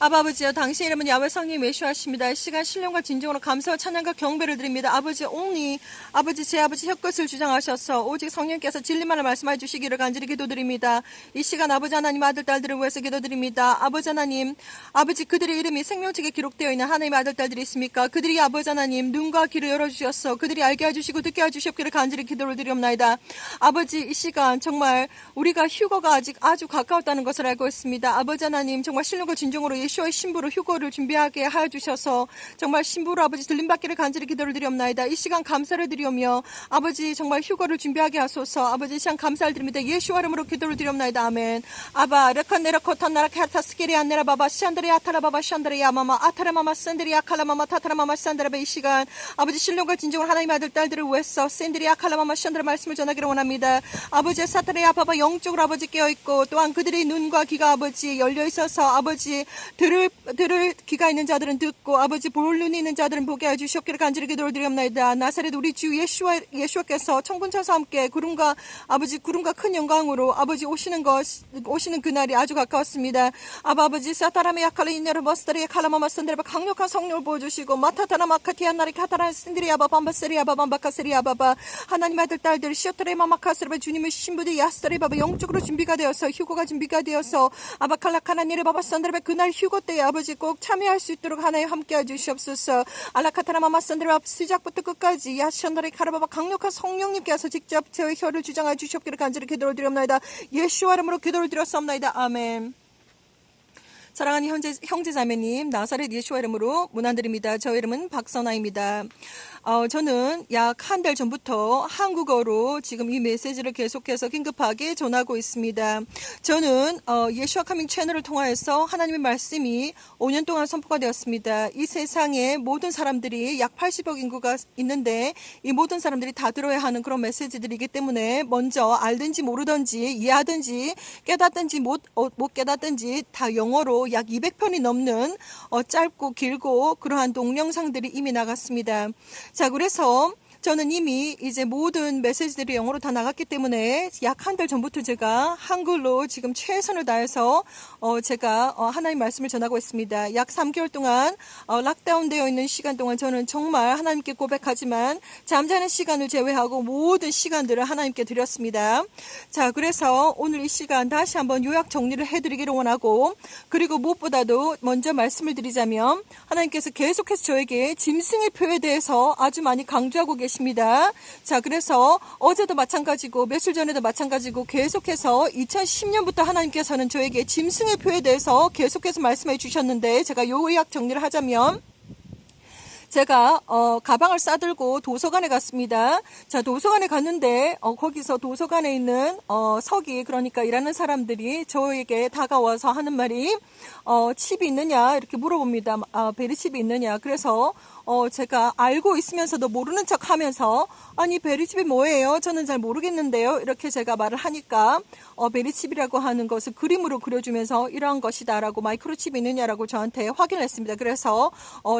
아버지여, 당신 이름은 야훼 성령 예수하십니다. 이 시간 신령과 진정으로 감사와 찬양과 경배를 드립니다. 아버지, 옹리 아버지, 제 아버지 혀끝을 주장하셔서 오직 성령께서 진리만을 말씀해 주시기를 간절히 기도드립니다. 이 시간 아버지 하나님 아들 딸들을 위해서 기도드립니다. 아버지 하나님, 아버지 그들의 이름이 생명책에 기록되어 있는 하나님의 아들 딸들이 있습니까? 그들이 아버지 하나님 눈과 귀를 열어주셔서 그들이 알게 해주시고 듣게 해주셨기를 간절히 기도를 드리옵나이다. 아버지, 이 시간 정말 우리가 휴거가 아직 아주 가까웠다는 것을 알고 있습니다. 아버지 하나님, 정말 신령과 진정으로 예수와의 신부로 휴거를 준비하게 하여 주셔서 정말 신부로 아버지 들림받기를 간절히 기도를 드리옵나이다. 이 시간 감사를 드리오며 아버지 정말 휴거를 준비하게 하소서. 아버지 이 시간 감사를 드립니다. 예수와 이름으로 기도를 드리옵나이다. 아멘. 아바 레카네라 코타나라 카타스키리 안네라 바바 샨드리 아타라 바바 샨드리 야마마 아타라 마마 샌드리 아칼라 마마 타타라 마마 샌드라바. 이 시간 아버지 신령과 진정으로 하나님의 아들 딸들을 위해서 샌드리 아칼라 마마 샨드라 말씀을 전하기를 원합니다. 아버지 사타리 아바바 영적으로 아버지 깨어있고 또한 그들의 눈과 귀가 아버지 열려 있어서 아버지 들을 귀가 있는 자들은 듣고 아버지 볼 눈이 있는 자들은 보게 해주시옵기를 간절히 기도를 드리옵나이다. 나사렛 우리 주 예수와께서 천군천사와 함께 구름과 큰 영광으로 아버지 오시는 그날이 아주 가까웠습니다. 아버지 사타람의 약칼레 인여러 버스터리의 칼라마마 선데레바 강력한 성령을 보여주시고 마타타나 마카티아나리 카타라 신드리아바 밤바세리아바 밤바카세리아바바 하나님 아들 딸들 시오토레 마마카스레바 주님의 신부들이 야스터레바바 영적으로 준비가 되어서 휴거가 준비가 되어서 아바칼라카나니레 바바 선데레바 그날 휴거 때에 아버지 꼭 참여할 수 있도록 하나님 함께해 주시옵소서. 알라카타라 마마 선데레바 시작부터 끝까지 야션다레 카라바바 강력한 성령님께서 직접 저의 혀를 주장해 주시옵기를 간절히 기도를 드리옵나이다. 예수와 이름으로 기도를 드렸사옵나이다. 아멘. 사랑하는 형제자매님, 나사렛 예수와 이름으로 문안드립니다. 저 이름은 박선아입니다. 저는 약 한 달 전부터 한국어로 지금 이 메시지를 계속해서 긴급하게 전하고 있습니다. 저는 예수와 카밍 채널을 통하여서 하나님의 말씀이 5년 동안 선포가 되었습니다. 이 세상에 모든 사람들이 약 80억 인구가 있는데 이 모든 사람들이 다 들어야 하는 그런 메시지들이기 때문에 먼저 알든지 모르든지 이해하든지 깨닫든지 못 깨닫든지 다 영어로 약 200편이 넘는 짧고 길고 그러한 동영상들이 이미 나갔습니다. 자, 그래서 저는 이미 이제 모든 메시지들이 영어로 다 나갔기 때문에 약 한 달 전부터 제가 한글로 지금 최선을 다해서 제가 하나님 말씀을 전하고 있습니다. 약 3개월 동안 락다운 되어 있는 시간 동안 저는 정말 하나님께 고백하지만 잠자는 시간을 제외하고 모든 시간들을 하나님께 드렸습니다. 자, 그래서 오늘 이 시간 다시 한번 요약 정리를 해드리기를 원하고, 그리고 무엇보다도 먼저 말씀을 드리자면 하나님께서 계속해서 저에게 짐승의 표에 대해서 아주 많이 강조하고 계십니다. 자, 그래서 어제도 마찬가지고 며칠 전에도 마찬가지고 계속해서 2010년부터 하나님께서는 저에게 짐승의 표에 대해서 계속해서 말씀해 주셨는데, 제가 요약 정리를 하자면 제가 가방을 싸들고 도서관에 갔습니다. 자, 도서관에 갔는데 거기서 도서관에 있는 서기, 그러니까 일하는 사람들이 저에게 다가와서 하는 말이 칩이 있느냐 이렇게 물어봅니다. 베리칩이 있느냐. 그래서 제가 알고 있으면서도 모르는 척 하면서 아니 베리칩이 뭐예요? 저는 잘 모르겠는데요. 이렇게 제가 말을 하니까 베리칩이라고 하는 것을 그림으로 그려주면서 이러한 것이다 라고, 마이크로칩이 있느냐라고 저한테 확인을 했습니다. 그래서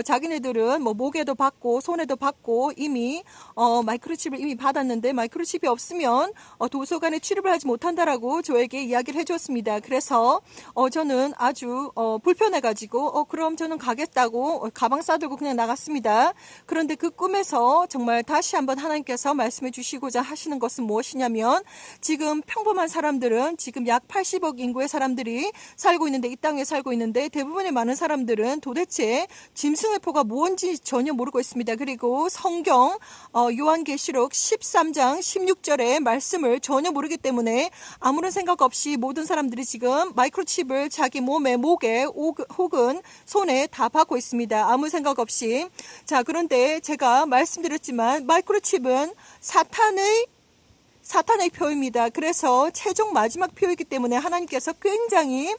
자기네들은 뭐 목에도 받고 손에도 받고 이미 마이크로칩을 이미 받았는데 마이크로칩이 없으면 도서관에 출입을 하지 못한다라고 저에게 이야기를 해주었습니다. 그래서 저는 아주 불편해가지고 그럼 저는 가겠다고 가방 싸들고 그냥 나갔습니다. 그런데 그 꿈에서 정말 다시 한번 하나님께서 말씀해 주시고자 하시는 것은 무엇이냐면, 지금 평범한 사람들은 지금 약 80억 인구의 사람들이 살고 있는데, 이 땅에 살고 있는데 대부분의 많은 사람들은 도대체 짐승의 표가 뭔지 전혀 모르고 있습니다. 그리고 성경 요한계시록 13장 16절의 말씀을 전혀 모르기 때문에 아무런 생각 없이 모든 사람들이 지금 마이크로칩을 자기 몸에, 목에 혹은 손에 다 받고 있습니다. 아무 생각 없이. 자, 그런데 제가 말씀드렸지만 마이크로칩은 사탄의 표입니다. 그래서 최종 마지막 표이기 때문에 하나님께서 굉장히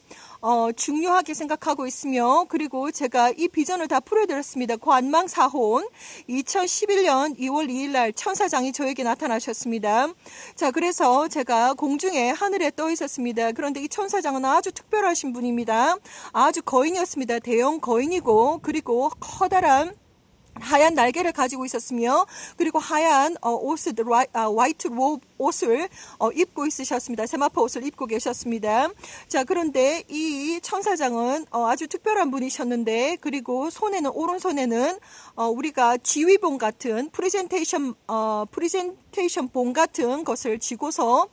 중요하게 생각하고 있으며, 그리고 제가 이 비전을 다 풀어드렸습니다. 관망사혼 2011년 2월 2일 날 천사장이 저에게 나타나셨습니다. 자, 그래서 제가 공중에 하늘에 떠 있었습니다. 그런데 이 천사장은 아주 특별하신 분입니다. 아주 거인이었습니다. 대형 거인이고, 그리고 커다란 하얀 날개를 가지고 있었으며, 그리고 하얀 옷을 화이트 로브 옷을 입고 있으셨습니다. 세마포 옷을 입고 계셨습니다. 자, 그런데 이 천사장은 아주 특별한 분이셨는데, 그리고 손에는, 오른손에는 우리가 지휘봉 같은 프레젠테이션 봉 같은 것을 쥐고서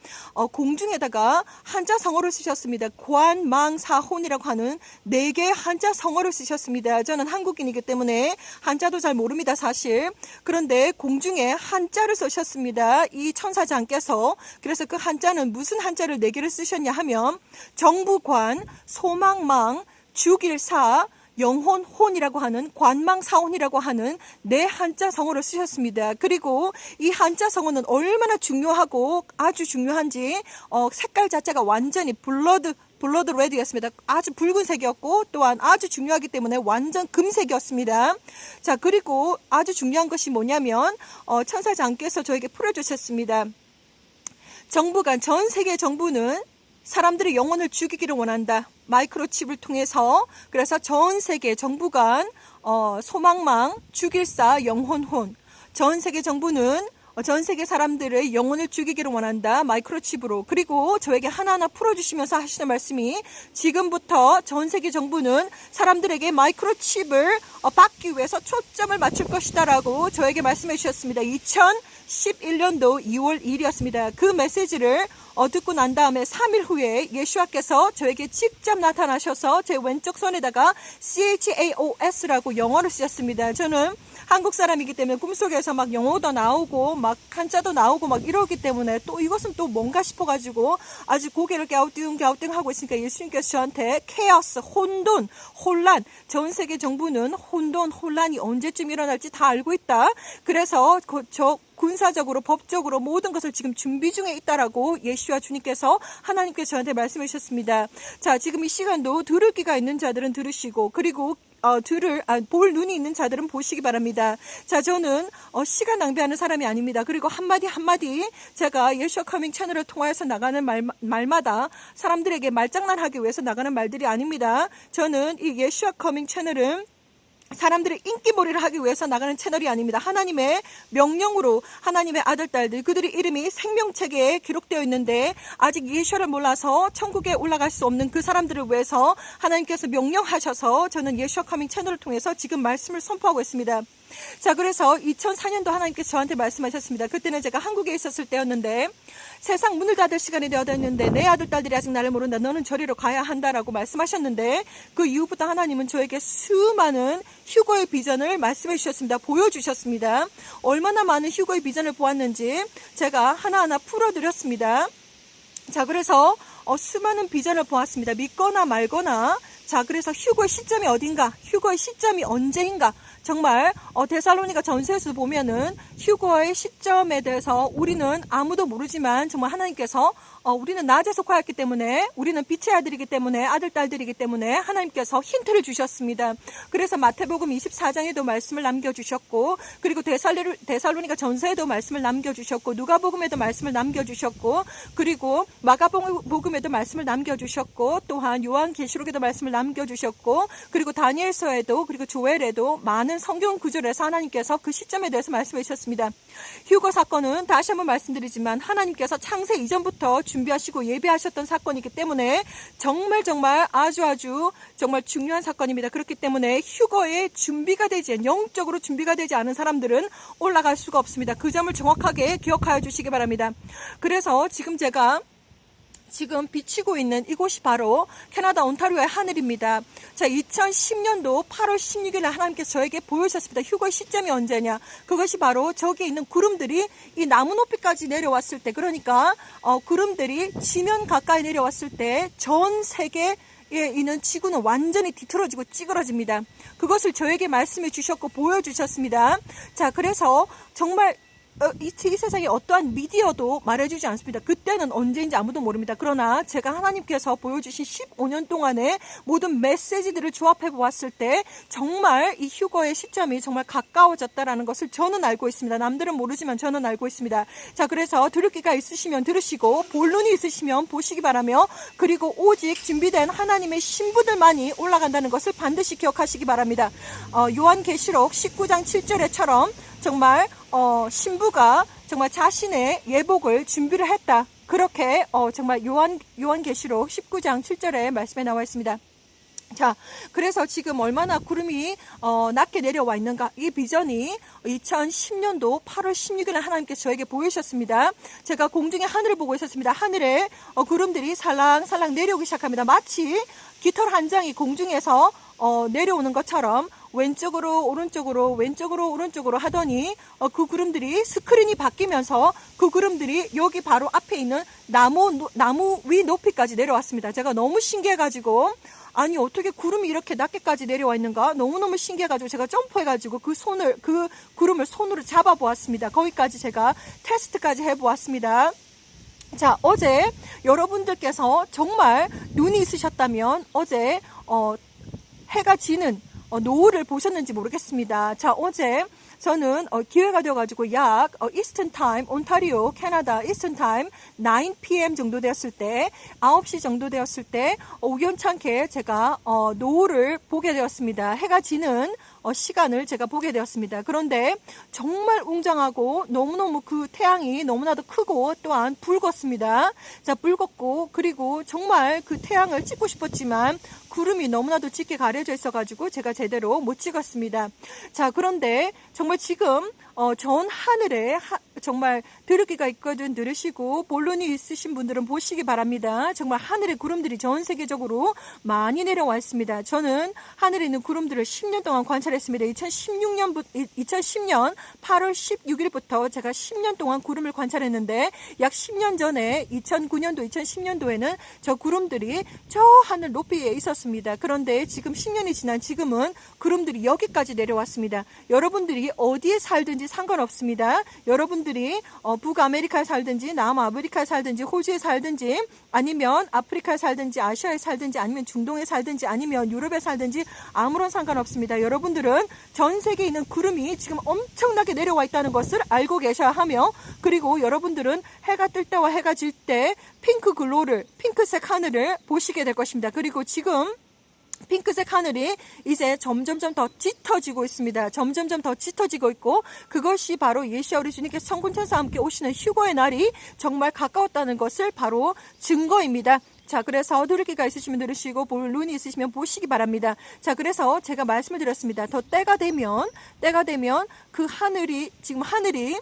공중에다가 한자 성어를 쓰셨습니다. 관망사혼이라고 하는 4개의 한자 성어를 쓰셨습니다. 저는 한국인이기 때문에 한자도 잘 모릅니다, 사실. 그런데 공중에 한자를 쓰셨습니다, 이 천사장께서. 그래서 그 한자는 무슨 한자를 4개를 쓰셨냐 하면 정부관, 소망망, 주길사, 영혼혼이라고 하는, 관망사혼이라고 하는 4 한자 성어를 쓰셨습니다. 그리고 이 한자 성어는 얼마나 중요하고 아주 중요한지 색깔 자체가 완전히 블러드 레드였습니다. 아주 붉은색이었고 또한 아주 중요하기 때문에 완전 금색이었습니다. 자, 그리고 아주 중요한 것이 뭐냐면 천사장께서 저에게 풀어주셨습니다. 정부가, 전 세계 정부는 사람들의 영혼을 죽이기를 원한다. 마이크로칩을 통해서. 그래서 전 세계 정부간, 소망망, 주길사, 영혼혼. 전 세계 정부는 전 세계 사람들의 영혼을 죽이기를 원한다. 마이크로칩으로. 그리고 저에게 하나하나 풀어주시면서 하시는 말씀이, 지금부터 전 세계 정부는 사람들에게 마이크로칩을 받기 위해서 초점을 맞출 것이다 라고 저에게 말씀해 주셨습니다. 2011년도 2월 2일이었습니다. 그 메시지를 듣고 난 다음에 3일 후에 예수와께서 저에게 직접 나타나셔서 제 왼쪽 손에다가 CHAOS라고 영어를 쓰셨습니다. 저는 한국 사람이기 때문에 꿈속에서 막 영어도 나오고 막 한자도 나오고 막 이러기 때문에 또 이것은 또 뭔가 싶어가지고 아주 고개를 갸우뚱 하고 있으니까 예수님께서 저한테 케어스, 혼돈, 혼란, 전 세계 정부는 혼돈, 혼란이 언제쯤 일어날지 다 알고 있다. 그래서 저 군사적으로, 법적으로 모든 것을 지금 준비 중에 있다라고 예수와 주님께서, 하나님께서 저한테 말씀해 주셨습니다. 자, 지금 이 시간도 들을 귀가 있는 자들은 들으시고, 그리고 볼 눈이 있는 자들은 보시기 바랍니다. 자, 저는 시간 낭비하는 사람이 아닙니다. 그리고 한마디 제가 예수와 커밍 채널을 통해서 나가는 말마다 사람들에게 말장난하기 위해서 나가는 말들이 아닙니다. 저는 이 예수와 커밍 채널은 사람들의 인기몰이를 하기 위해서 나가는 채널이 아닙니다. 하나님의 명령으로 하나님의 아들, 딸들, 그들의 이름이 생명책에 기록되어 있는데 아직 예수를 몰라서 천국에 올라갈 수 없는 그 사람들을 위해서 하나님께서 명령하셔서 저는 예수와 커밍 채널을 통해서 지금 말씀을 선포하고 있습니다. 자, 그래서 2004년도 하나님께서 저한테 말씀하셨습니다. 그때는 제가 한국에 있었을 때였는데, 세상 문을 닫을 시간이 되었는데 내 아들, 딸들이 아직 나를 모른다. 너는 저리로 가야 한다라고 말씀하셨는데, 그 이후부터 하나님은 저에게 수많은 휴거의 비전을 말씀해 주셨습니다. 보여주셨습니다. 얼마나 많은 휴거의 비전을 보았는지 제가 하나하나 풀어드렸습니다. 자, 그래서 수많은 비전을 보았습니다. 믿거나 말거나. 자, 그래서 휴거의 시점이 어딘가, 휴거의 시점이 언제인가. 정말 데살로니가 전서에서 보면은 휴거의 시점에 대해서 우리는 아무도 모르지만 정말 하나님께서 우리는 낮에 속하였기 때문에, 우리는 빛의 아들이기 때문에, 아들, 딸들이기 때문에 하나님께서 힌트를 주셨습니다. 그래서 마태복음 24장에도 말씀을 남겨주셨고, 그리고 데살로니가 전서에도 말씀을 남겨주셨고, 누가복음에도 말씀을 남겨주셨고, 그리고 마가복음에도 말씀을 남겨주셨고, 또한 요한계시록에도 말씀을 남겨주셨고, 그리고 다니엘서에도, 그리고 조엘에도 많은 성경 구절에서 하나님께서 그 시점에 대해서 말씀해 주셨습니다. 휴거 사건은 다시 한번 말씀드리지만 하나님께서 창세 이전부터 준비하시고 예배하셨던 사건이기 때문에 정말 아주 정말 중요한 사건입니다. 그렇기 때문에 휴거에 영적으로 준비가 되지 않은 사람들은 올라갈 수가 없습니다. 그 점을 정확하게 기억하여 주시기 바랍니다. 그래서 제가 비치고 있는 이곳이 바로 캐나다 온타리오의 하늘입니다. 자, 2010년도 8월 16일에 하나님께서 저에게 보여주셨습니다. 휴거의 시점이 언제냐. 그것이 바로 저기에 있는 구름들이 이 나무 높이까지 내려왔을 때, 그러니까 구름들이 지면 가까이 내려왔을 때 전 세계에 있는 지구는 완전히 뒤틀어지고 찌그러집니다. 그것을 저에게 말씀해 주셨고 보여주셨습니다. 자, 그래서 정말 이 세상에 어떠한 미디어도 말해주지 않습니다. 그때는 언제인지 아무도 모릅니다. 그러나 제가 하나님께서 보여주신 15년 동안의 모든 메시지들을 조합해 보았을 때 정말 이 휴거의 시점이 정말 가까워졌다라는 것을 저는 알고 있습니다. 남들은 모르지만 저는 알고 있습니다. 자, 그래서 들을 귀가 있으시면 들으시고 볼 눈이 있으시면 보시기 바라며, 그리고 오직 준비된 하나님의 신부들만이 올라간다는 것을 반드시 기억하시기 바랍니다. 요한계시록 19장 7절에처럼 정말 신부가 정말 자신의 예복을 준비를 했다. 그렇게 정말 요한계시록 19장 7절에 말씀에 나와 있습니다. 자, 그래서 지금 얼마나 구름이 낮게 내려와 있는가. 이 비전이 2010년도 8월 16일에 하나님께서 저에게 보이셨습니다. 제가 공중에 하늘을 보고 있었습니다. 하늘에 구름들이 살랑살랑 내려오기 시작합니다. 마치 깃털 한 장이 공중에서 내려오는 것처럼 왼쪽으로 오른쪽으로 왼쪽으로 오른쪽으로 하더니 그 구름들이 스크린이 바뀌면서 그 구름들이 여기 바로 앞에 있는 나무 위 높이까지 내려왔습니다. 제가 너무 신기해가지고 아니 어떻게 구름이 이렇게 낮게까지 내려와 있는가 너무너무 신기해가지고 제가 점프해가지고 그 구름을 손으로 잡아보았습니다. 거기까지 제가 테스트까지 해보았습니다. 자, 어제 여러분들께서 정말 눈이 있으셨다면 어제 해가 지는 노을을 보셨는지 모르겠습니다. 자, 어제 저는 기회가 되어가지고 약 이스턴 타임, 온타리오, 캐나다 이스턴 타임 9 p.m. 정도 되었을 때 9시 정도 되었을 때 우연찮게 제가 노을을 보게 되었습니다. 해가 지는 시간을 제가 보게 되었습니다. 그런데 정말 웅장하고 너무너무 그 태양이 너무나도 크고 또한 붉었습니다. 자, 붉었고 그리고 정말 그 태양을 찍고 싶었지만 구름이 너무나도 짙게 가려져 있어가지고 제가 제대로 못 찍었습니다. 자, 그런데 정말 지금 전 하늘에 정말 들으기가 있거든 들으시고 본론이 있으신 분들은 보시기 바랍니다. 정말 하늘의 구름들이 전 세계적으로 많이 내려와 있습니다. 저는 하늘에 있는 구름들을 10년 동안 관찰했습니다. 2010년 8월 16일부터 제가 10년 동안 구름을 관찰했는데 약 10년 전에 2009년도 2010년도에는 저 구름들이 저 하늘 높이에 있었습니다. 그런데 지금 10년이 지난 지금은 구름들이 여기까지 내려왔습니다. 여러분들이 어디에 살든지 상관없습니다. 여러분들이 북아메리카에 살든지 남아메리카에 살든지 호주에 살든지 아니면 아프리카에 살든지 아시아에 살든지 아니면 중동에 살든지 아니면 유럽에 살든지 아무런 상관없습니다. 여러분들은 전 세계에 있는 구름이 지금 엄청나게 내려와 있다는 것을 알고 계셔야 하며 그리고 여러분들은 해가 뜰 때와 해가 질 때 핑크 글로를 핑크색 하늘을 보시게 될 것입니다. 그리고 지금 핑크색 하늘이 이제 점점점 더 짙어지고 있습니다. 점점점 더 짙어지고 있고 그것이 바로 예수와 우리 주님께서 천군천사와 함께 오시는 휴거의 날이 정말 가까웠다는 것을 바로 증거입니다. 자, 그래서 들을 귀가 있으시면 들으시고 볼 눈이 있으시면 보시기 바랍니다. 자, 그래서 제가 말씀을 드렸습니다. 더 때가 되면 그 하늘이 지금 하늘이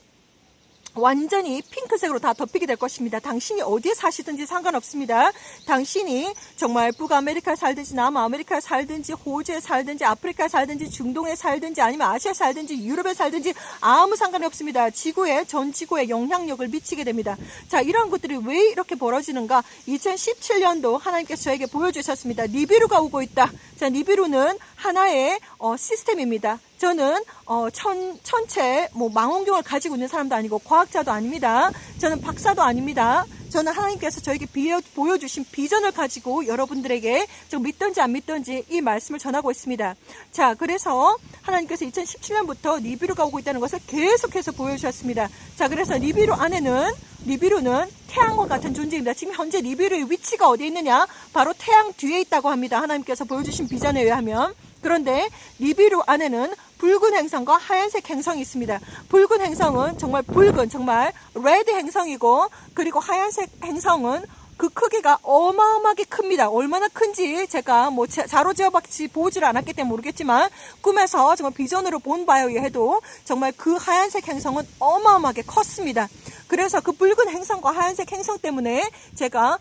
완전히 핑크색으로 다 덮이게 될 것입니다. 당신이 어디에 사시든지 상관없습니다. 당신이 정말 북아메리카에 살든지 남아메리카에 살든지 호주에 살든지 아프리카에 살든지 중동에 살든지 아니면 아시아에 살든지 유럽에 살든지 아무 상관이 없습니다. 전 지구에 영향력을 미치게 됩니다. 자, 이런 것들이 왜 이렇게 벌어지는가? 2017년도 하나님께서 저에게 보여주셨습니다. 니비루가 오고 있다. 자, 니비루는 하나의 시스템입니다. 저는 천체 망원경을 가지고 있는 사람도 아니고 과학자도 아닙니다. 저는 박사도 아닙니다. 저는 하나님께서 저에게 보여주신 비전을 가지고 여러분들에게 좀 믿든지 안 믿든지 이 말씀을 전하고 있습니다. 자, 그래서 하나님께서 2017년부터 니비루가 오고 있다는 것을 계속해서 보여주셨습니다. 자, 그래서 니비루는 태양과 같은 존재입니다. 지금 현재 니비루의 위치가 어디에 있느냐? 바로 태양 뒤에 있다고 합니다. 하나님께서 보여주신 비전에 의하면. 그런데 니비루 안에는 붉은 행성과 하얀색 행성이 있습니다. 붉은 행성은 정말 레드 행성이고 그리고 하얀색 행성은 그 크기가 어마어마하게 큽니다. 얼마나 큰지 제가 자로지어박지 보지를 않았기 때문에 모르겠지만 꿈에서 정말 비전으로 본 바에 의해도 정말 그 하얀색 행성은 어마어마하게 컸습니다. 그래서 그 붉은 행성과 하얀색 행성 때문에 제가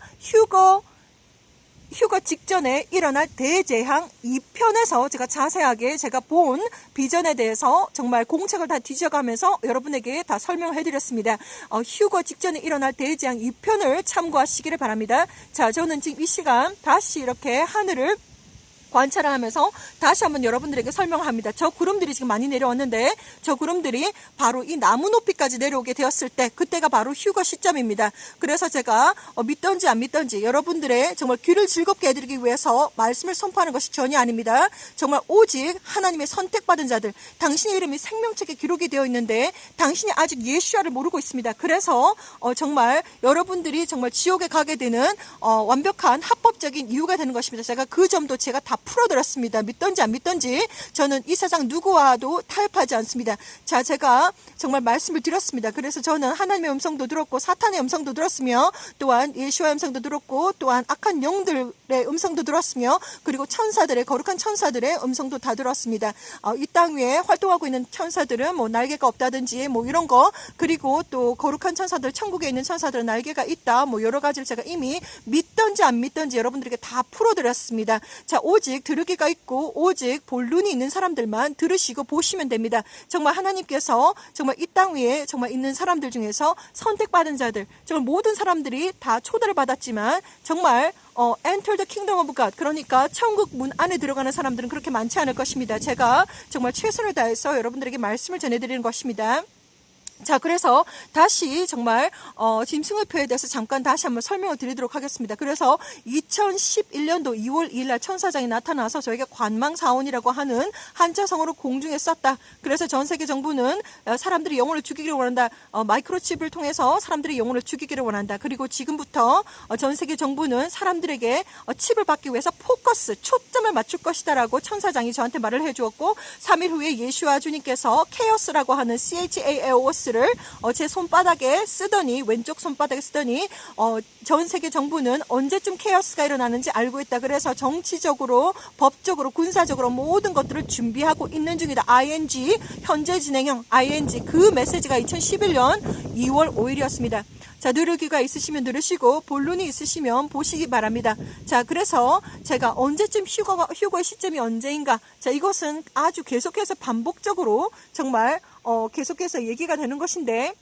휴거 직전에 일어날 대재앙 2편에서 제가 자세하게 제가 본 비전에 대해서 정말 공책을 다 뒤져가면서 여러분에게 다 설명을 해드렸습니다. 휴거 직전에 일어날 대재앙 2편을 참고하시기를 바랍니다. 자, 저는 지금 이 시간 다시 이렇게 하늘을 관찰을 하면서 다시 한번 여러분들에게 설명을 합니다. 저 구름들이 지금 많이 내려왔는데 저 구름들이 바로 이 나무 높이까지 내려오게 되었을 때 그때가 바로 휴거 시점입니다. 그래서 제가 믿던지 안 믿던지 여러분들의 정말 귀를 즐겁게 해드리기 위해서 말씀을 선포하는 것이 전혀 아닙니다. 정말 오직 하나님의 선택받은 자들 당신의 이름이 생명책에 기록이 되어 있는데 당신이 아직 예수야를 모르고 있습니다. 그래서 정말 여러분들이 정말 지옥에 가게 되는 완벽한 합법적인 이유가 되는 것입니다. 제가 그 점도 제가 다 풀어드렸습니다. 믿던지 안 믿던지 저는 이 세상 누구와도 타협하지 않습니다. 자, 제가 정말 말씀을 드렸습니다. 그래서 저는 하나님의 음성도 들었고 사탄의 음성도 들었으며 또한 예수와의 음성도 들었고 또한 악한 영들의 음성도 들었으며 그리고 천사들의 거룩한 천사들의 음성도 다 들었습니다. 이 땅 위에 활동하고 있는 천사들은 뭐 날개가 없다든지 뭐 이런 거 그리고 또 거룩한 천사들 천국에 있는 천사들은 날개가 있다 뭐 여러 가지를 제가 이미 믿던지 안 믿던지 여러분들에게 다 풀어드렸습니다. 자, 오직 들으기가 있고 오직 볼 눈이 있는 사람들만 들으시고 보시면 됩니다. 정말 하나님께서 정말 이 땅 위에 정말 있는 사람들 중에서 선택받은 자들 정말 모든 사람들이 다 초대를 받았지만 정말 enter the kingdom of God 그러니까 천국 문 안에 들어가는 사람들은 그렇게 많지 않을 것입니다. 제가 정말 최선을 다해서 여러분들에게 말씀을 전해드리는 것입니다. 자, 그래서 다시 정말 짐승의표에 대해서 잠깐 다시 한번 설명을 드리도록 하겠습니다. 그래서 2011년도 2월 2일 날 천사장이 나타나서 저에게 관망사원이라고 하는 한자성어로 공중에 썼다. 그래서 전 세계 정부는 사람들이 영혼을 죽이기를 원한다. 마이크로칩을 통해서 사람들이 영혼을 죽이기를 원한다. 그리고 지금부터 전 세계 정부는 사람들에게 칩을 받기 위해서 포커스, 초점을 맞출 것이다라고 천사장이 저한테 말을 해주었고 3일 후에 예수와 주님께서 케오스라고 하는 CHAOS 를 제 손바닥에 쓰더니 왼쪽 손바닥에 쓰더니 전 세계 정부는 언제쯤 케어스가 일어나는지 알고 있다. 그래서 정치적으로 법적으로 군사적으로 모든 것들을 준비하고 있는 중이다. ING 현재 진행형 ING 그 메시지가 2011년 2월 5일이었습니다. 자, 들으기가 있으시면 들으시고 본론이 있으시면 보시기 바랍니다. 자, 그래서 제가 언제쯤 휴거의 시점이 언제인가? 자, 이것은 아주 계속해서 반복적으로 정말 계속해서 얘기가 되는 것인데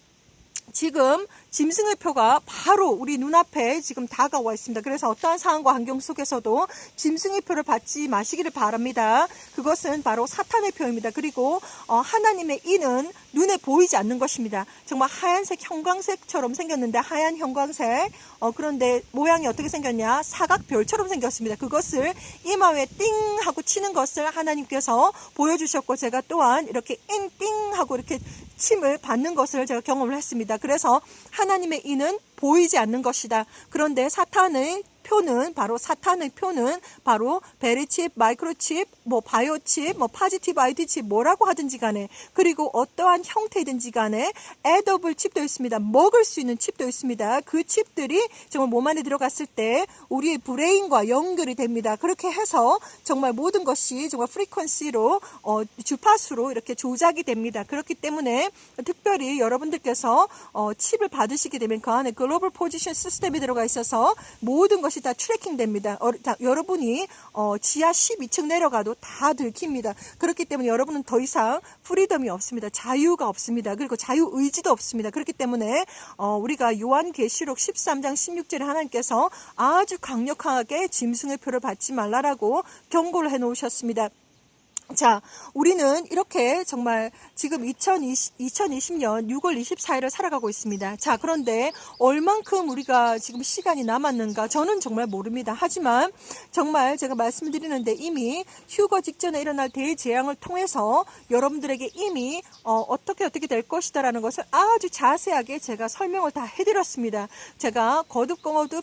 지금 짐승의 표가 바로 우리 눈앞에 지금 다가와 있습니다. 그래서 어떠한 상황과 환경 속에서도 짐승의 표를 받지 마시기를 바랍니다. 그것은 바로 사탄의 표입니다. 그리고 하나님의 이는 눈에 보이지 않는 것입니다. 정말 하얀색 형광색처럼 생겼는데 하얀 형광색 그런데 모양이 어떻게 생겼냐 사각별처럼 생겼습니다. 그것을 이마에 띵 하고 치는 것을 하나님께서 보여주셨고 제가 또한 이렇게 띵 하고 이렇게 침을 받는 것을 제가 경험을 했습니다. 그래서 하나님의 이는 보이지 않는 것이다. 그런데 사탄의 표는 바로 베리칩, 마이크로칩, 뭐 바이오칩, 뭐 파지티브 아이디칩 뭐라고 하든지 간에 그리고 어떠한 형태이든지 간에 에더블 칩도 있습니다. 먹을 수 있는 칩도 있습니다. 그 칩들이 정말 몸 안에 들어갔을 때 우리의 브레인과 연결이 됩니다. 그렇게 해서 정말 모든 것이 정말 프리퀀시로 주파수로 이렇게 조작이 됩니다. 그렇기 때문에 특별히 여러분들께서 칩을 받으시게 되면 그 안에 글로벌 포지션 시스템이 들어가 있어서 모든 것이 다 트래킹 됩니다. 여러분이 지하 12층 내려가도 다 들킵니다. 그렇기 때문에 여러분은 더 이상 프리덤이 없습니다. 자유가 없습니다. 그리고 자유의지도 없습니다. 그렇기 때문에 우리가 요한계시록 13장 16절에 하나님께서 아주 강력하게 짐승의 표를 받지 말라라고 경고를 해놓으셨습니다. 자, 우리는 이렇게 정말 지금 2020년 6월 24일을 살아가고 있습니다. 자, 그런데 얼만큼 우리가 지금 시간이 남았는가 저는 정말 모릅니다. 하지만 정말 제가 말씀드리는데 이미 휴거 직전에 일어날 대재앙을 통해서 여러분들에게 이미 어떻게 될 것이다라는 것을 아주 자세하게 제가 설명을 다 해드렸습니다. 제가 거듭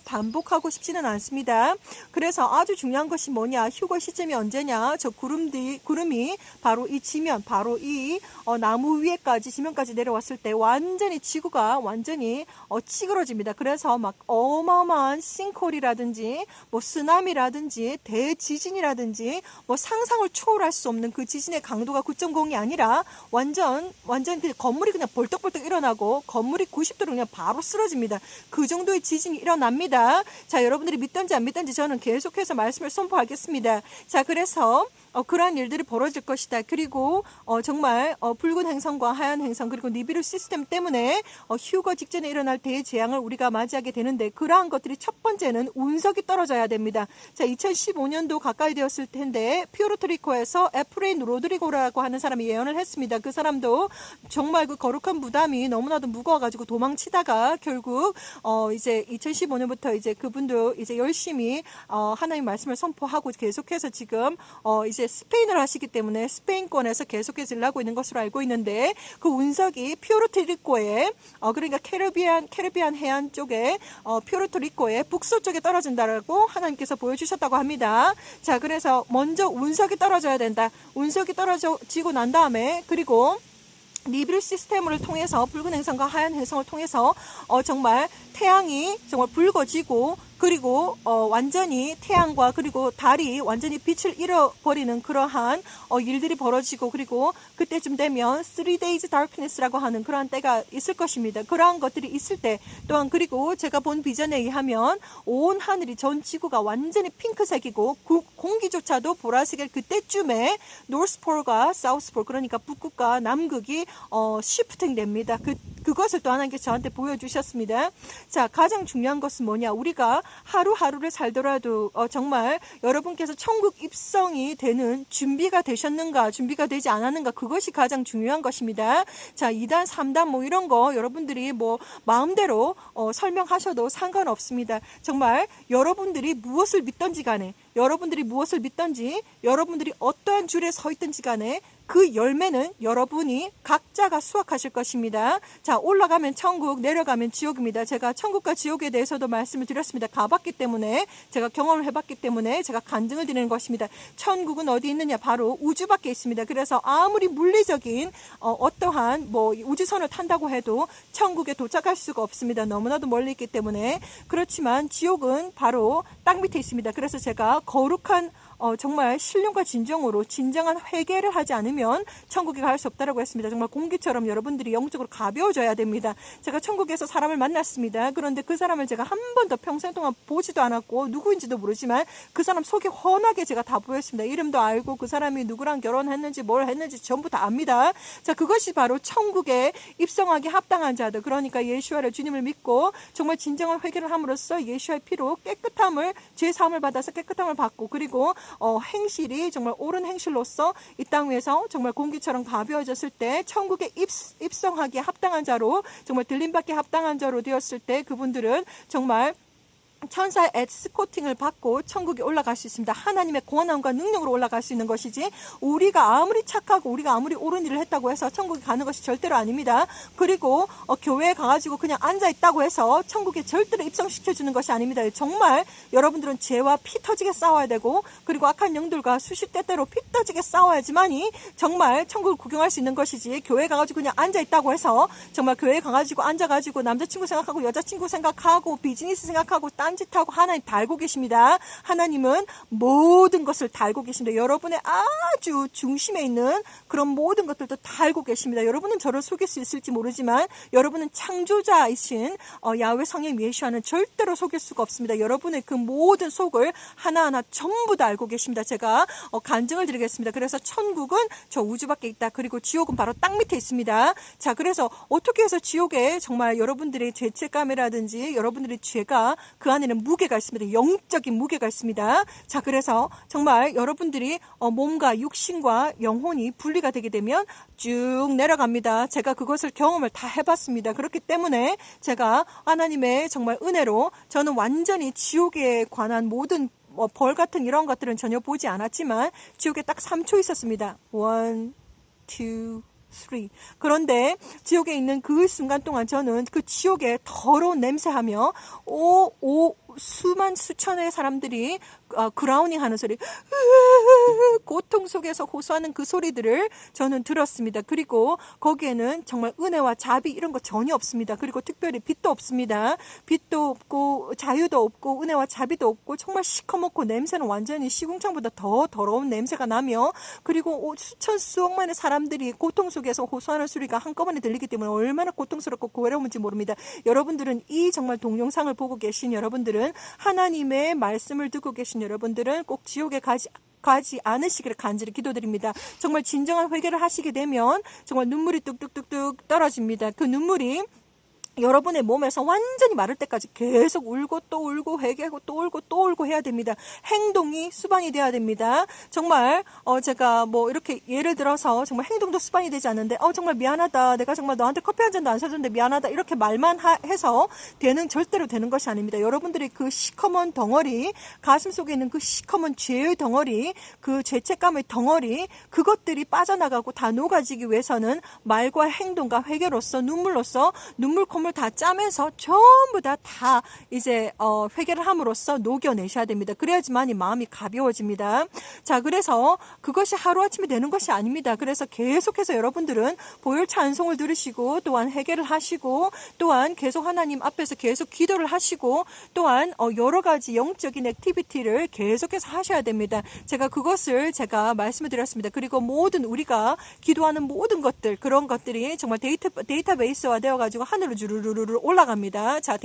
반복하고 싶지는 않습니다. 그래서 아주 중요한 것이 뭐냐 휴거 시점이 언제냐 저 구름이 바로 이 지면 바로 이 나무 위에까지 지면까지 내려왔을 때 완전히 지구가 완전히 찌그러집니다. 그래서 막 어마어마한 싱크홀이라든지 뭐 쓰나미라든지 대지진이라든지 뭐 상상을 초월할 수 없는 그 지진의 강도가 9.0이 아니라 완전 그 건물이 그냥 벌떡벌떡 일어나고 건물이 90도로 그냥 바로 쓰러집니다. 그 정도의 지진이 일어납니다. 자, 여러분들이 믿든지 안 믿든지 저는 계속해서 말씀을 선포하겠습니다. 자, 그래서 그러한 일들이 벌어질 것이다. 그리고 정말 붉은 행성과 하얀 행성 그리고 니비루 시스템 때문에 휴거 직전에 일어날 대재앙을 우리가 맞이하게 되는데 그러한 것들이 첫 번째는 운석이 떨어져야 됩니다. 자, 2015년도 가까이 되었을 텐데 퓨에르토리코에서 에프레인 로드리고라고 하는 사람이 예언을 했습니다. 그 사람도 정말 그 거룩한 부담이 너무나도 무거워가지고 도망치다가 결국 이제 2015년부터 이제 그분도 이제 열심히 하나님 말씀을 선포하고 계속해서 지금 이제 이제 스페인을 하시기 때문에 스페인권에서 계속해서 일하고 있는 것으로 알고 있는데 그 운석이 퓨르토리코에 그러니까 캐리비안 해안 쪽에 퓨르토리코의 북서쪽에 떨어진다라고 하나님께서 보여주셨다고 합니다. 자, 그래서 먼저 운석이 떨어져야 된다. 운석이 떨어지고 난 다음에 그리고 니빌 시스템을 통해서 붉은 행성과 하얀 행성을 통해서 정말 태양이 정말 붉어지고 그리고 완전히 태양과 그리고 달이 완전히 빛을 잃어버리는 그러한 일들이 벌어지고 그리고 그때쯤 되면 3days darkness라고 하는 그러한 때가 있을 것입니다. 그러한 것들이 있을 때 또한 그리고 제가 본 비전에 의하면 온 하늘이 전 지구가 완전히 핑크색이고 공기조차도 보라색일 그때쯤에 노스폴과 사우스폴 그러니까 북극과 남극이 시프팅 됩니다. 그것을 또 하나님께서 저한테 보여주셨습니다. 자, 가장 중요한 것은 뭐냐? 우리가 하루하루를 살더라도 정말 여러분께서 천국 입성이 되는 준비가 되셨는가, 준비가 되지 않았는가, 그것이 가장 중요한 것입니다. 자, 2단, 3단 뭐 이런 거 여러분들이 뭐 마음대로 설명하셔도 상관없습니다. 정말 여러분들이 무엇을 믿던지 간에 여러분들이 무엇을 믿던지 여러분들이 어떠한 줄에 서 있든지 간에 그 열매는 여러분이 각자가 수확하실 것입니다. 자, 올라가면 천국, 내려가면 지옥입니다. 제가 천국과 지옥에 대해서도 말씀을 드렸습니다. 가봤기 때문에, 제가 경험을 해봤기 때문에 제가 간증을 드리는 것입니다. 천국은 어디 있느냐? 바로 우주 밖에 있습니다. 그래서 아무리 물리적인 어떠한 뭐 우주선을 탄다고 해도 천국에 도착할 수가 없습니다. 너무나도 멀리 있기 때문에. 그렇지만 지옥은 바로 땅 밑에 있습니다. 그래서 제가 거룩한 정말 신령과 진정으로 진정한 회개를 하지 않으면 천국에 갈 수 없다라고 했습니다. 정말 공기처럼 여러분들이 영적으로 가벼워져야 됩니다. 제가 천국에서 사람을 만났습니다. 그런데 그 사람을 제가 한 번도 평생 동안 보지도 않았고 누구인지도 모르지만 그 사람 속이 훤하게 제가 다 보였습니다. 이름도 알고 그 사람이 누구랑 결혼했는지 뭘 했는지 전부 다 압니다. 자, 그것이 바로 천국에 입성하기 합당한 자들, 그러니까 예수와를 주님을 믿고 정말 진정한 회개를 함으로써 예수의 피로 깨끗함을, 죄 사함을 받아서 깨끗함을 받고 그리고 행실이 정말 옳은 행실로서 이 땅 위에서 정말 공기처럼 가벼워졌을 때 천국에 입성하기에 합당한 자로, 정말 들림받기에 합당한 자로 되었을 때 그분들은 정말 천사의 에스코팅을 받고 천국에 올라갈 수 있습니다. 하나님의 권한과 능력으로 올라갈 수 있는 것이지 우리가 아무리 착하고 우리가 아무리 옳은 일을 했다고 해서 천국에 가는 것이 절대로 아닙니다. 그리고 교회에 가가지고 그냥 앉아있다고 해서 천국에 절대로 입성시켜주는 것이 아닙니다. 정말 여러분들은 죄와 피 터지게 싸워야 되고 그리고 악한 영들과 수십대대로 피 터지게 싸워야지만이 정말 천국을 구경할 수 있는 것이지, 교회에 가가지고 그냥 앉아있다고 해서 정말 교회에 가가지고 앉아가지고 남자친구 생각하고 여자친구 생각하고 비즈니스 생각하고 딴짓하고 하나님 다 알고 계십니다. 하나님은 모든 것을 다 알고 계십니다. 여러분의 아주 중심에 있는 그런 모든 것들도 다 알고 계십니다. 여러분은 저를 속일 수 있을지 모르지만 여러분은 창조자이신 야훼 성령 예수와는 절대로 속일 수가 없습니다. 여러분의 그 모든 속을 하나하나 전부 다 알고 계십니다. 제가 간증을 드리겠습니다. 그래서 천국은 저 우주 밖에 있다. 그리고 지옥은 바로 땅 밑에 있습니다. 자, 그래서 어떻게 해서 지옥에 정말 여러분들의 죄책감이라든지 여러분들의 죄가 그 안에는 무게가 있습니다. 영적인 무게가 있습니다. 자, 그래서 정말 여러분들이 몸과 육신과 영혼이 분리가 되게 되면 쭉 내려갑니다. 제가 그것을 경험을 다 해봤습니다. 그렇기 때문에 제가 하나님의 정말 은혜로 저는 완전히 지옥에 관한 모든 벌 같은 이런 것들은 전혀 보지 않았지만 지옥에 딱 3초 있었습니다. 1, 2, 3. 그런데 지옥에 있는 그 순간 동안 저는 그 지옥의 더러운 냄새하며 수만 수천의 사람들이 그라우닝 하는 소리, 고통 속에서 호소하는 그 소리들을 저는 들었습니다. 그리고 거기에는 정말 은혜와 자비 이런 거 전혀 없습니다. 그리고 특별히 빛도 없습니다. 빛도 없고 자유도 없고 은혜와 자비도 없고 정말 시커멓고 냄새는 완전히 시궁창보다 더 더러운 냄새가 나며, 그리고 수천 수억만의 사람들이 고통 속에서 호소하는 소리가 한꺼번에 들리기 때문에 얼마나 고통스럽고 괴로운지 모릅니다. 여러분들은 이 정말 동영상을 보고 계신 여러분들은, 하나님의 말씀을 듣고 계신 여러분들은 꼭 지옥에 가지 않으시기를 간절히 기도드립니다. 정말 진정한 회개를 하시게 되면 정말 눈물이 뚝뚝뚝뚝 떨어집니다. 그 눈물이 여러분의 몸에서 완전히 마를 때까지 계속 울고 또 울고 회개하고 또 울고 또 울고 해야 됩니다. 행동이 습관이 돼야 됩니다. 정말 제가 뭐 이렇게 예를 들어서 정말 행동도 습관이 되지 않는데 정말 미안하다. 내가 정말 너한테 커피 한 잔도 안 사줬는데 미안하다. 이렇게 말만 해서 절대로 되는 것이 아닙니다. 여러분들이 그 시커먼 덩어리, 가슴 속에 있는 그 시커먼 죄의 덩어리, 그 죄책감의 덩어리, 그것들이 빠져나가고 다 녹아지기 위해서는 말과 행동과 회개로서 눈물로서 눈물 콧물 다 짜면서 전부 다 이제 회개를 함으로써 녹여내셔야 됩니다. 그래야지만 이 마음이 가벼워집니다. 자, 그래서 그것이 하루아침에 되는 것이 아닙니다. 그래서 계속해서 여러분들은 보혈 찬송을 들으시고 또한 회개를 하시고 또한 계속 하나님 앞에서 계속 기도를 하시고 또한 여러 가지 영적인 액티비티를 계속해서 하셔야 됩니다. 그것을 제가 말씀을 드렸습니다. 그리고 모든 우리가 기도하는 모든 것들, 그런 것들이 정말 데이터베이스화 되어가지고 하늘로 주르르르 올라갑니다. 자,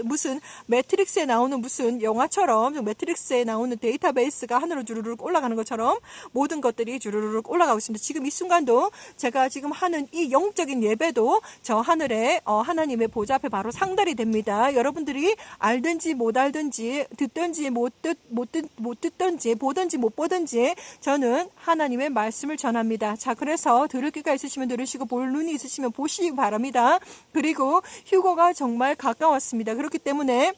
무슨 매트릭스에 나오는 무슨 영화처럼 매트릭스에 나오는 데이터베이스가 하늘로 주르르 올라가는 것처럼 모든 것들이 주르르 올라가고 있습니다. 지금 이 순간도 제가 지금 하는 이 영적인 예배도 저 하늘에 하나님의 보좌 앞에 바로 상달이 됩니다. 여러분들이 알든지 못 알든지 듣든지 못 듣든지 보든지 못 보든지 저는 하나님의 말씀을 전합니다. 자, 그래서 들을 귀가 있으시면 들으시고 볼 눈이 있으시면 보시기 바랍니다. 그리고 휴거가 정말 가까웠습니다. 그렇기 때문에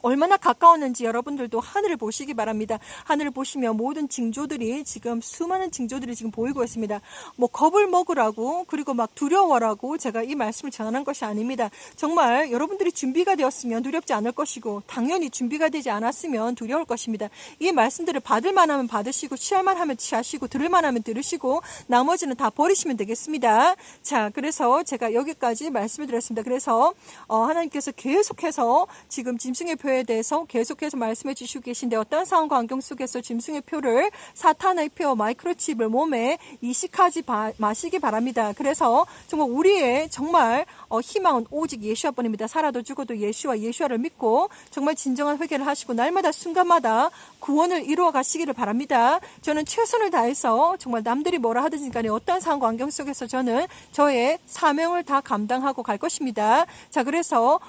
얼마나 가까웠는지 여러분들도 하늘을 보시기 바랍니다. 하늘을 보시면 모든 징조들이 지금 수많은 징조들이 지금 보이고 있습니다. 뭐 겁을 먹으라고 그리고 막 두려워라고 제가 이 말씀을 전하는 것이 아닙니다. 정말 여러분들이 준비가 되었으면 두렵지 않을 것이고 당연히 준비가 되지 않았으면 두려울 것입니다. 이 말씀들을 받을 만하면 받으시고 취할 만하면 취하시고 들을 만하면 들으시고 나머지는 다 버리시면 되겠습니다. 자, 그래서 제가 여기까지 말씀을 드렸습니다. 그래서 하나님께서 계속해서 지금 짐승의 표에 대해서 계속해서 말씀해 주시고 계신데 어떤 상황과 환경 속에서 짐승의 표를 사탄의 표 마이크로칩을 몸에 이식하지 마시기 바랍니다. 그래서 정말 우리의 정말 희망은 오직 예수와뿐입니다. 살아도 죽어도 예수와를 믿고 정말 진정한 회개를 하시고 날마다 순간마다 구원을 이루어 가시기를 바랍니다. 저는 최선을 다해서 정말 남들이 뭐라 하든지 간에 어떤 상황과 환경 속에서 저는 저의 사명을 다 감당하고 갈 것입니다. 자, 그래서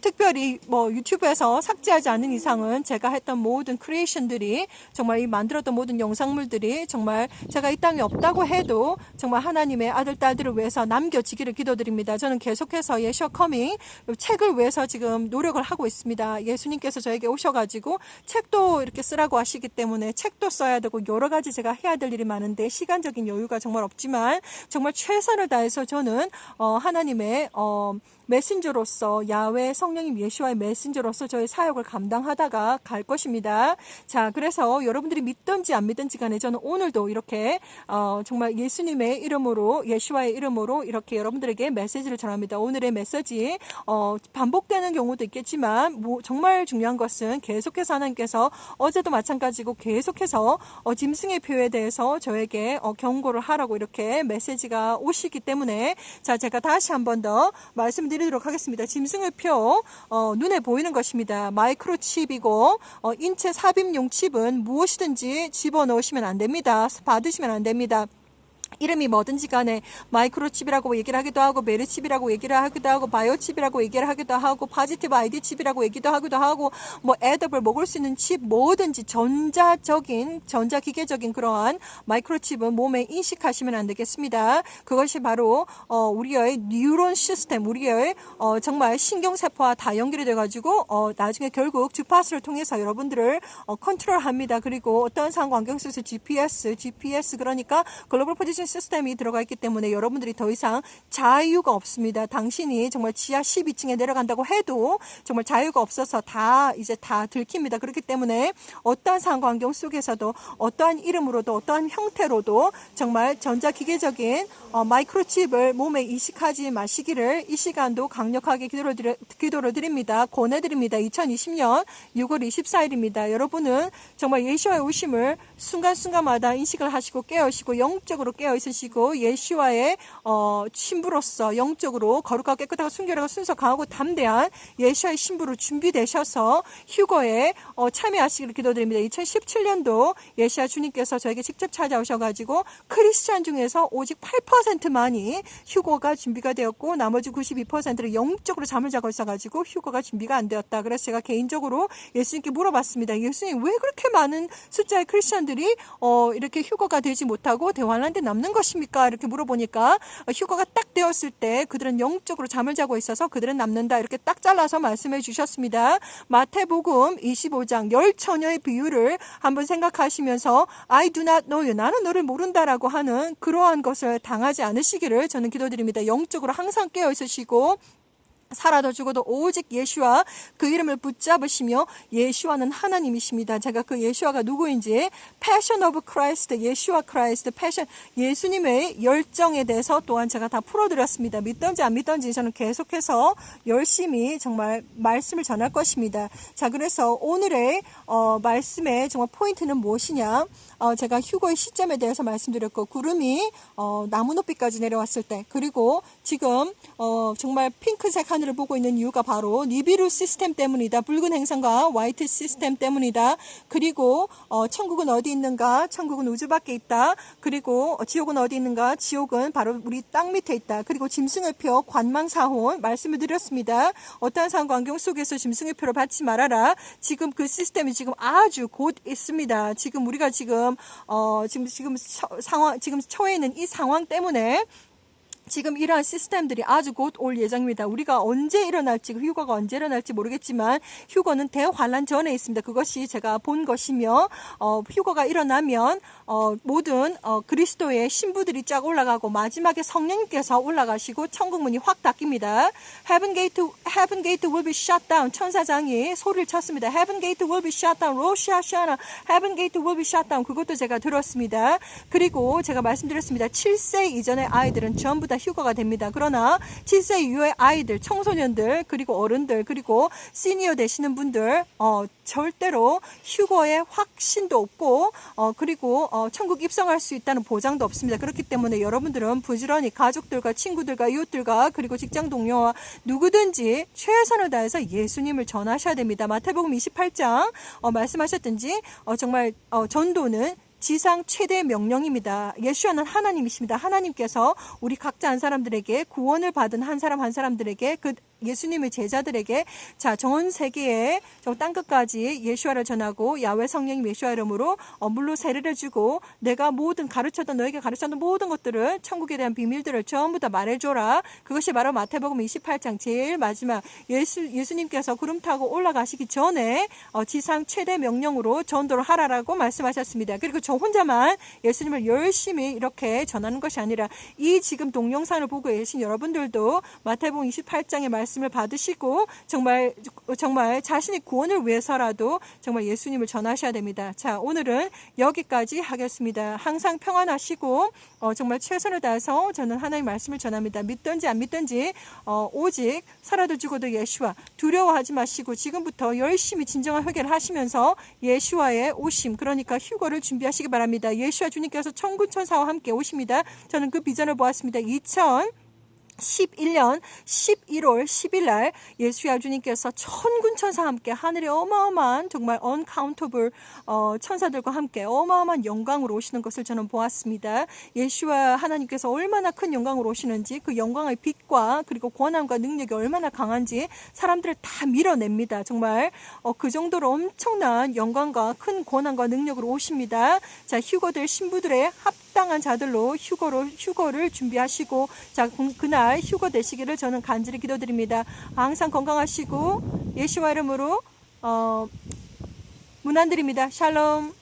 특별히 유튜브에서 삭제하지 않는 이상은 제가 했던 모든 크리에이션들이 정말 이 만들었던 모든 영상물들이 정말 제가 이 땅에 없다고 해도 정말 하나님의 아들 딸들을 위해서 남겨지기를 기도드립니다. 저는 계속해서 예수와 커밍 책을 위해서 지금 노력을 하고 있습니다. 예수님께서 저에게 오셔가지고 책도 이렇게 쓰라고 하시기 때문에 책도 써야 되고 여러 가지 제가 해야 될 일이 많은데 시간적인 여유가 정말 없지만 정말 최선을 다해서 저는 하나님의 메신저로서 야훼 성령님 예수와의 메신저로서 저의 사역을 감당하다가 갈 것입니다. 자, 그래서 여러분들이 믿든지 안 믿든지 간에 저는 오늘도 이렇게 정말 예수님의 이름으로 예수와의 이름으로 이렇게 여러분들에게 메시지를 전합니다. 오늘의 메시지 반복되는 경우도 있겠지만 정말 중요한 것은 계속해서 하나님께서 어제도 마찬가지고 계속해서 짐승의 표에 대해서 저에게 경고를 하라고 이렇게 메시지가 오시기 때문에 자, 제가 다시 한 번 더 말씀드리도록 하겠습니다. 짐승의 표 눈에 보이는 것입니다. 마이크로칩이고 인체 삽입용 칩은 무엇이든지 집어넣으시면 안 됩니다. 받으시면 안 됩니다. 이름이 뭐든지 간에 마이크로칩이라고 얘기를 하기도 하고 메르칩이라고 얘기를 하기도 하고 바이오칩이라고 얘기를 하기도 하고 파지티브 아이디 칩이라고 얘기도 하기도 하고 애덤을 먹을 수 있는 칩 뭐든지 전자기계적인 그러한 마이크로칩은 몸에 인식하시면 안 되겠습니다. 그것이 바로 우리의 뉴런 시스템, 우리의 정말 신경세포와 다 연결이 돼가지고 나중에 결국 주파수를 통해서 여러분들을 컨트롤합니다. 그리고 어떤 상황 환경 속에서 GPS 그러니까 글로벌 포지션 시스템이 들어가 있기 때문에 여러분들이 더 이상 자유가 없습니다. 당신이 정말 지하 12층에 내려간다고 해도 정말 자유가 없어서 다 들킵니다. 그렇기 때문에 어떠한 상황 환경 속에서도 어떠한 이름으로도 어떠한 형태로도 정말 전자기계적인 마이크로칩을 몸에 이식하지 마시기를 이 시간도 강력하게 기도를 드립니다. 권해드립니다. 2020년 6월 24일입니다. 여러분은 정말 예수와의 오심을 순간순간마다 인식을 하시고 깨우시고 영적으로 깨어 있으시고 예수와의 신부로서 영적으로 거룩하고 깨끗하고 순결하고 순서 강하고 담대한 예수와의 신부로 준비되셔서 휴거에 참여하시기를 기도드립니다. 2017년도 예수와 주님께서 저에게 직접 찾아오셔가지고 크리스찬 중에서 오직 8%만이 휴거가 준비가 되었고 나머지 92%를 영적으로 잠을 자고 있어가지고 휴거가 준비가 안 되었다. 그래서 제가 개인적으로 예수님께 물어봤습니다. 예수님, 왜 그렇게 많은 숫자의 크리스찬들이 이렇게 휴거가 되지 못하고 대환란때 남는 것입니까? 이렇게 물어보니까 휴거가 딱 되었을 때 그들은 영적으로 잠을 자고 있어서 그들은 남는다. 이렇게 딱 잘라서 말씀해 주셨습니다. 마태복음 25장 10처녀의 비유를 한번 생각하시면서 I do not know you, 나는 너를 모른다라고 하는 그러한 것을 당하지 않으시기를 저는 기도드립니다. 영적으로 항상 깨어 있으시고 살아도 죽어도 오직 예수와 그 이름을 붙잡으시며 예수와는 하나님이십니다. 제가 그 예수와가 누구인지 Passion of Christ, 예수와 크라이스트, 패션, 예수님의 열정에 대해서 또한 제가 다 풀어드렸습니다. 믿던지 안 믿던지 저는 계속해서 열심히 정말 말씀을 전할 것입니다. 자, 그래서 오늘의 말씀의 정말 포인트는 무엇이냐? 제가 휴거의 시점에 대해서 말씀드렸고 구름이 나무 높이까지 내려왔을 때 그리고 지금 정말 핑크색 하늘을 보고 있는 이유가 바로 니비루 시스템 때문이다. 붉은 행성과 화이트 시스템 때문이다. 그리고 천국은 어디 있는가? 천국은 우주 밖에 있다. 그리고 지옥은 어디 있는가? 지옥은 바로 우리 땅 밑에 있다. 그리고 짐승의 표 관망사혼 말씀을 드렸습니다. 어떠한 상관경 속에서 짐승의 표를 받지 말아라. 지금 그 시스템이 지금 아주 곧 있습니다. 지금 우리가 지금 처해 있는 이 상황 때문에 지금 이러한 시스템들이 아주 곧 올 예정입니다. 우리가 언제 일어날지, 휴거가 언제 일어날지 모르겠지만 휴거는 대환란 전에 있습니다. 그것이 제가 본 것이며 휴거가 일어나면 모든 그리스도의 신부들이 쫙 올라가고 마지막에 성령님께서 올라가시고 천국문이 확 닫힙니다. Heaven gate will be shut down. 천사장이 소리를 쳤습니다. Heaven gate will be shut down. 로시 하샤나 Heaven gate will be shut down. 그것도 제가 들었습니다. 그리고 제가 말씀드렸습니다. 7세 이전의 아이들은 전부 다 휴거가 됩니다. 그러나 7세 이후의 아이들, 청소년들, 그리고 어른들, 그리고 시니어 되시는 분들 절대로 휴거의 확신도 없고 그리고 천국 입성할 수 있다는 보장도 없습니다. 그렇기 때문에 여러분들은 부지런히 가족들과 친구들과 이웃들과 그리고 직장 동료와 누구든지 최선을 다해서 예수님을 전하셔야 됩니다. 마태복음 28장 말씀하셨든지 정말 전도는 지상 최대 명령입니다. 예수와는 하나님이십니다. 하나님께서 우리 각자 한 사람들에게 구원을 받은 한 사람 한 사람들에게 그 예수님의 제자들에게 자, 전 세계에 땅끝까지 예수와를 전하고 야훼 성령님 예수와 이름으로 물로 세례를 주고 내가 모든 가르쳤던 너에게 가르쳤던 모든 것들을 천국에 대한 비밀들을 전부 다 말해줘라. 그것이 바로 마태복음 28장 제일 마지막 예수님께서 구름 타고 올라가시기 전에 지상 최대 명령으로 전도를 하라라고 말씀하셨습니다. 그리고 저 혼자만 예수님을 열심히 이렇게 전하는 것이 아니라 이 지금 동영상을 보고 계신 여러분들도 마태복음 28장의 말씀을 받으시고 정말 자신의 구원을 위해서라도 정말 예수님을 전하셔야 됩니다. 자, 오늘은 여기까지 하겠습니다. 항상 평안하시고 정말 최선을 다해서 저는 하나님의 말씀을 전합니다. 믿든지 안 믿든지 오직 살아도 죽어도 예수와 두려워하지 마시고 지금부터 열심히 진정한 회개를 하시면서 예수와의 오심 그러니까 휴거를 준비하시기 바랍니다. 예수와 주님께서 천군천사와 함께 오십니다. 저는 그 비전을 보았습니다. 2011년 11월 10일 날 예수야 주님께서 천군천사와 함께 하늘에 어마어마한 정말 언카운터블 천사들과 함께 어마어마한 영광으로 오시는 것을 저는 보았습니다. 예수와 하나님께서 얼마나 큰 영광으로 오시는지 그 영광의 빛과 그리고 권한과 능력이 얼마나 강한지 사람들을 다 밀어냅니다. 정말 그 정도로 엄청난 영광과 큰 권한과 능력으로 오십니다. 자, 휴거될 신부들의 합당한 자들로 휴거를 준비하시고 자, 그날 휴거 되시기를 저는 간절히 기도드립니다. 항상 건강하시고 예수와 이름으로 문안드립니다. 샬롬.